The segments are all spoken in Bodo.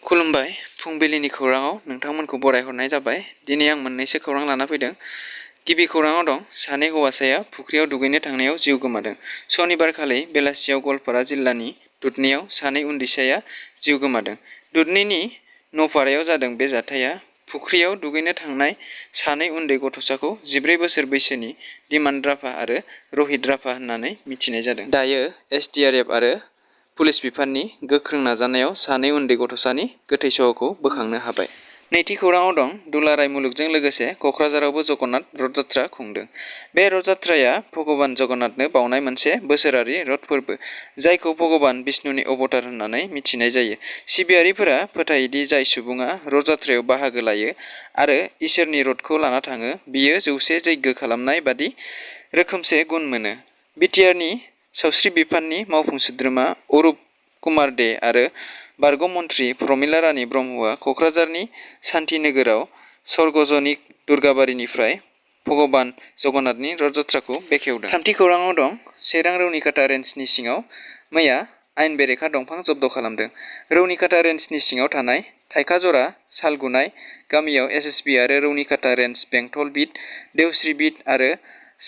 खुलुमबाय फुंबिलिनि खौराङाव नोंथांमोनखौ बरायहरनाय जाबाय। दिनै आं मोननैसो खौरां लाना फैदों। गिबि खौराङाव दं सानै हौवासाया फुख्रियाव दुगैनो थांनायाव जिउ गोमादों। सनिबारखालि बेलासियाव गवालपारा जिल्लानि दुधनैयाव सानै उन्दैसाया जिउ गोमादों। दुधनैनि न'पारायाव जादों बे जाथाया। फुख्रियाव दुगैनो थांनाय सानै उन्दै गथ'साखौ 14 बोसोर बैसोनि दिमान राभा आरो रहित राभा होननानै मिथिनाय जादों। दायो एसडिआरएफ आरो पुलिस बिफाननि गोख्रों नाजानायाव सानै उन्दै गथ'सानि गोथै सह'खौ बोखांनो हाबाय। नैथि खौराङाव दं दुलाराय मुलुगजों लोगोसे क'क्राझारावबो जगन्नाथ रथ जात्रा खुंदों। बे रथ जात्राया भगबान जगन्नाथनो बावनाय मोनसे बोसोरारि रथ फोरबो, जायखौ भगबान बिष्णुनि अबतार होननानै मिथिनाय जायो। सिबियारिफोरा फोथायोदि जाय सुबुङा रथ जात्रायाव बाहागो लायो आरो इसोरनि रथखौ लाना थाङो, बियो 100 यज्ञ खालामनाय बादि रोखोमसे गुन मोनो। बिटिआरनि सावस्रि बिफाननि मावफुं सोद्रोमा अरुप कुमार दे आरो बारग' मन्थ्रि प्रमिला रानी ब्रह्मआ क'क्राझारनि सान्तिनोगोराव सर्गजनिक दुर्गाबारिनिफ्राय भगबान जगन्नाथनि रथ जात्राखौ बेखेवदों। थामथि खौराङाव दं चिरां रौनिकाटा रेन्जनि सिङाव मैया आयेन बेरेखा दंफां जब्द' खालामदों। रौनिकाटा रेन्जनि सिङाव थानाय थाइखाजरा सालगुनाय गामियाव एसएसबि आरो रौनिकाटा रेन्ज बेंटल बिट, देवस्रि बिट आरो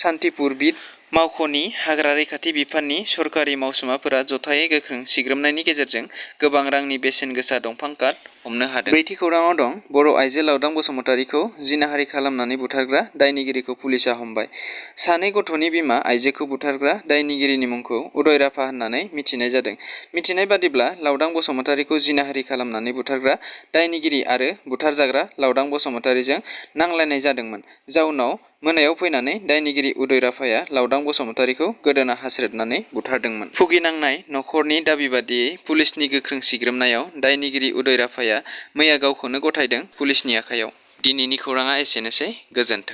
सान्तिपुर बिट मावख'नि हाग्रा रैखाथि बिफाननि सरकारि मावसुमाफोरा जथायै गोख्रों सिग्रोमनायनि गेजेरजों गोबां रांनि बेसेन गोसा दंफां काट हमनो हादों। ब्रैथि खौराङाव दं बर' आइजो लावदां बसुमतारीखौ जिनाहारि खालामनानै बुथारग्रा दायनिगिरिखौ पुलिसआ हमबाय। सानै गथ'नि बिमा आइजोखौ बुथारग्रा दायनिगिरिनि मुंखौ उदय राभा होननानै मिथिनाय जादों। मिथिनाय बादिब्ला लावदां बसुमतारीखौ जिनाहारि खालामनानै बुथारग्रा दायनिगिरि आरो बुथारजाग्रा लावदां बसुमतारीजों नांलायनाय जादोंमोन। जाउनाव मोनायाव फैनानै दायनिगिरि उदय राभाया लावदां बसुमतारीखौ गोदोना हास्रोदनानै बुथारदोंमोन। भुगिनांनाय नखरनि दाबि बादियै पुलिसनि गोख्रों सिग्रोमनायाव दायनिगिरि उदय राभाया मैया गावखौनो गथायदों पुलिसनि आखायाव। दिनैनि खौराङा एसेनोसै, गोजोन्थों।